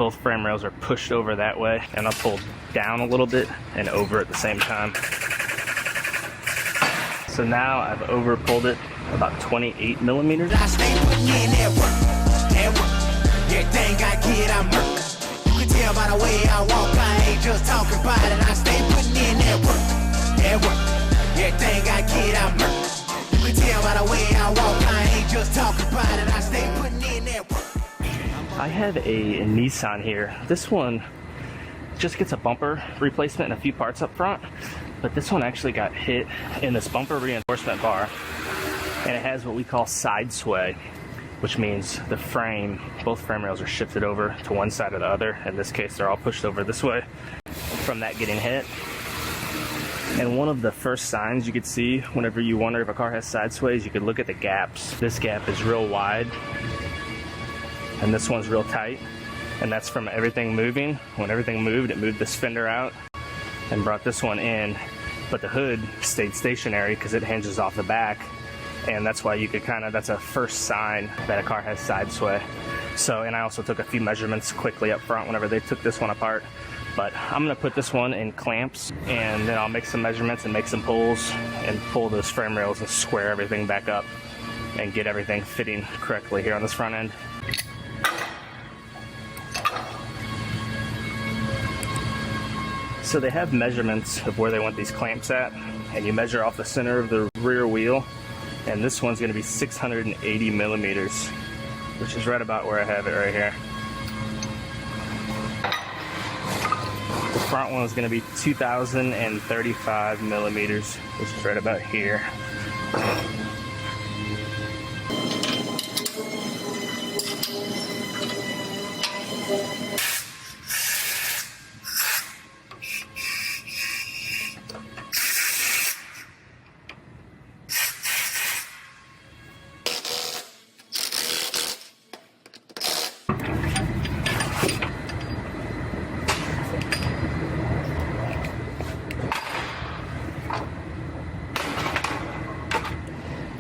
both frame rails are pushed over that way, and I'll pull down a little bit and over at the same time. So now I've over pulled it about 28 millimeters. I stay putting in that work. Everything I get, I'm work. You can tell by the way I walk, I ain't just talking about it. I stay putting in that work. Everything I get, I'm work. You can tell by the way I walk, I ain't just talking about it. I stay putting in that work. I have a Nissan here. This one just gets a bumper replacement and a few parts up front, but this one actually got hit in this bumper reinforcement bar, and it has what we call side sway, which means the frame, both frame rails are shifted over to one side or the other. In this case, they're all pushed over this way from that getting hit. And one of the first signs you could see whenever you wonder if a car has side sways, you could look at the gaps. This gap is real wide, and this one's real tight, and that's from everything moving. When everything moved, it moved this fender out and brought this one in, but the hood stayed stationary because it hinges off the back, and that's why you could that's a first sign that a car has side sway. So, and I also took a few measurements quickly up front whenever they took this one apart. But I'm gonna put this one in clamps, and then I'll make some measurements and make some pulls and pull those frame rails and square everything back up and get everything fitting correctly here on this front end. So they have measurements of where they want these clamps at, and you measure off the center of the rear wheel, and this one's gonna be 680 millimeters, which is right about where I have it right here. The front one is gonna be 2,035 millimeters, which is right about here.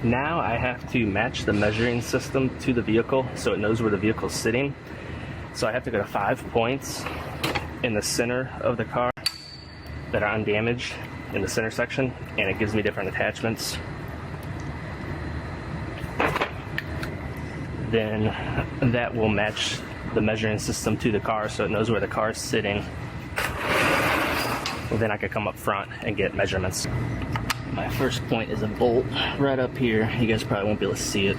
Now I have to match the measuring system to the vehicle so it knows where the vehicle's sitting. So I have to go to 5 points in the center of the car that are undamaged in the center section, and it gives me different attachments. Then that will match the measuring system to the car so it knows where the car is sitting. Well, then I could come up front and get measurements. My first point is a bolt right up here. You guys probably won't be able to see it.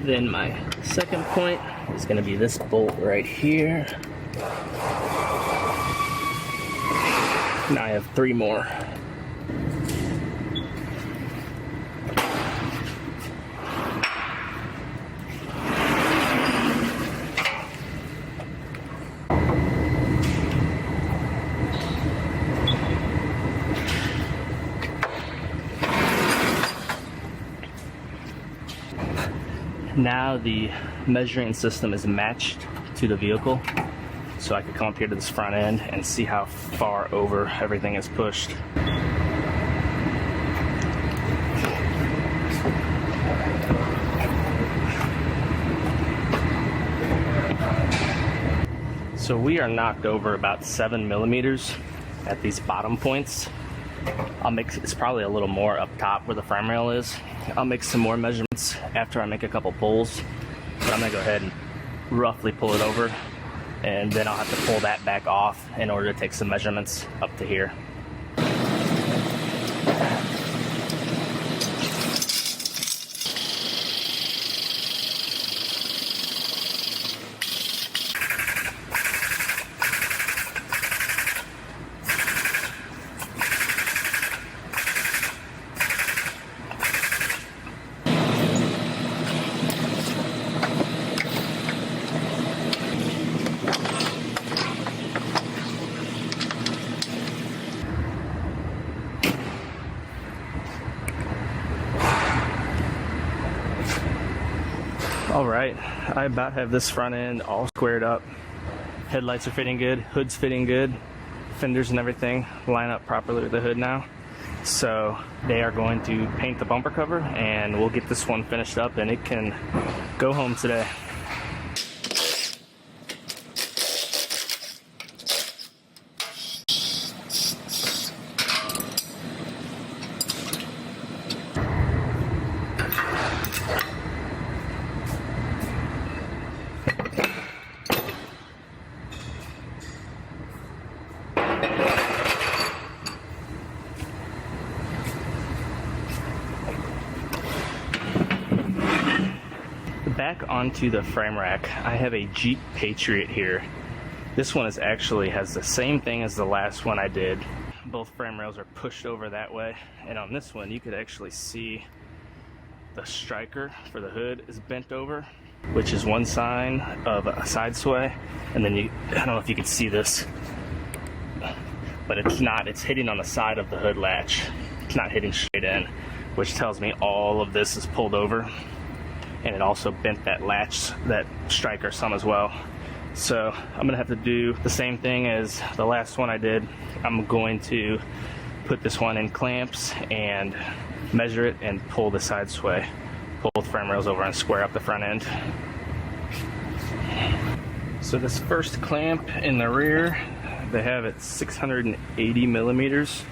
Then my second point is going to be this bolt right here. Now I have 3 more. Now the measuring system is matched to the vehicle, so I could come up here to this front end and see how far over everything is pushed. So we are knocked over about 7 millimeters at these bottom points. It's probably a little more up top where the frame rail is. I'll make some more measurements after I make a couple pulls, but I'm gonna go ahead and roughly pull it over, and then I'll have to pull that back off in order to take some measurements up to here. Alright, I about have this front end all squared up. Headlights are fitting good, hood's fitting good, fenders and everything line up properly with the hood now. So they are going to paint the bumper cover, and we'll get this one finished up and it can go home today. Back onto the frame rack, I have a Jeep Patriot here. This one has the same thing as the last one I did. Both frame rails are pushed over that way, and on this one you could actually see the striker for the hood is bent over, which is one sign of a side sway. And then I don't know if you can see this, but it's hitting on the side of the hood latch. It's not hitting straight in, which tells me all of this is pulled over. And it also bent that latch, that striker some as well. So I'm gonna have to do the same thing as the last one I did. I'm going to put this one in clamps and measure it and pull the side sway, pull both frame rails over and square up the front end. So this first clamp in the rear, they have it 680 millimeters.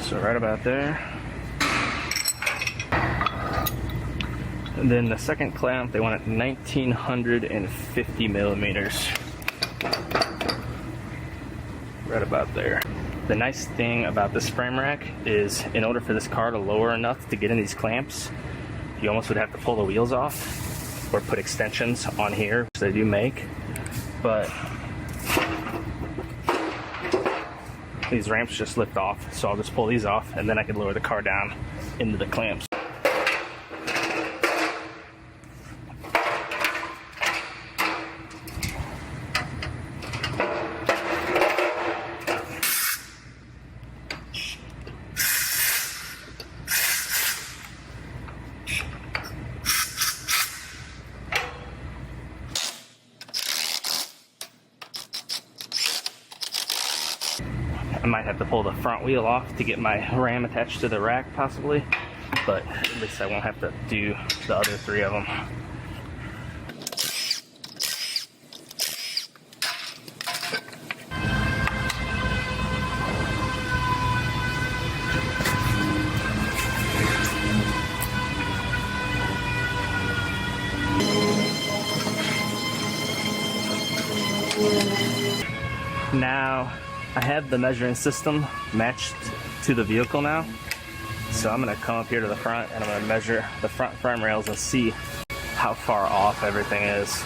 So right about there. And then the second clamp, they want it 1950 millimeters. Right about there. The nice thing about this frame rack is, in order for this car to lower enough to get in these clamps, you almost would have to pull the wheels off or put extensions on here, which they do make. But these ramps just lift off, so I'll just pull these off and then I can lower the car down into the clamps. I might have to pull the front wheel off to get my ram attached to the rack possibly, but at least I won't have to do the other three of them. Now, I have the measuring system matched to the vehicle now, so I'm going to come up here to the front and I'm going to measure the front frame rails and see how far off everything is.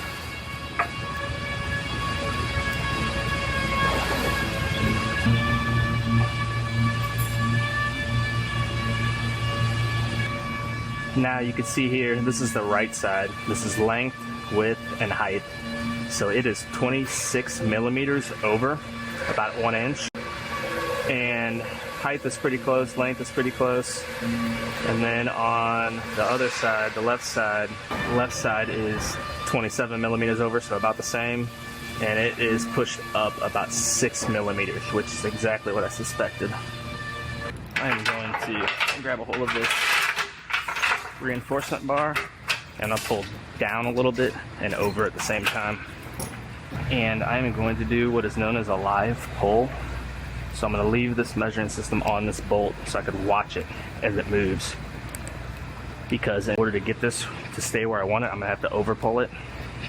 Now you can see here, this is the right side. This is length, width, and height. So it is 26 millimeters over, about 1 inch. And height is pretty close, length is pretty close. And then on the other side, the left side is 27 millimeters over, so about the same. And it is pushed up about 6 millimeters, which is exactly what I suspected. I am going to grab a hold of this reinforcement bar and I'll pull down a little bit and over at the same time. And I'm going to do what is known as a live pull. So I'm going to leave this measuring system on this bolt so I could watch it as it moves. Because in order to get this to stay where I want it, I'm going to have to over pull it,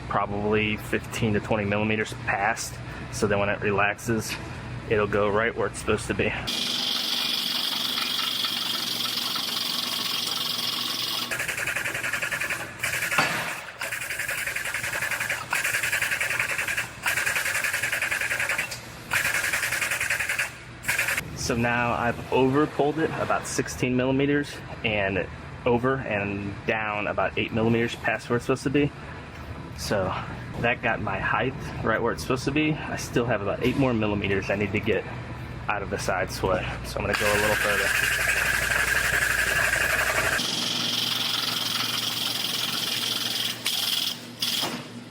probably 15 to 20 millimeters past. So then when it relaxes, it'll go right where it's supposed to be. So now I've over pulled it about 16 millimeters and over and down about 8 millimeters past where it's supposed to be. So that got my height right where it's supposed to be. I still have about 8 more millimeters I need to get out of the side sway. So I'm going to go a little further.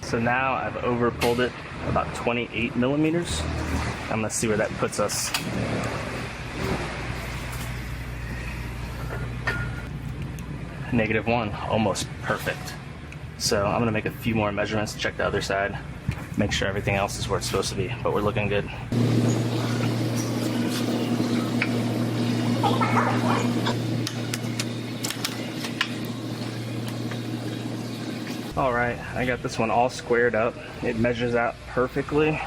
So now I've over pulled it about 28 millimeters. I'm going to see where that puts us. -1, almost perfect. So I'm gonna make a few more measurements, check the other side, make sure everything else is where it's supposed to be, but we're looking good. All right, I got this one all squared up. It measures out perfectly.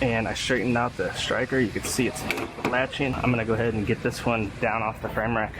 And I straightened out the striker. You can see it's latching. I'm gonna go ahead and get this one down off the frame rack.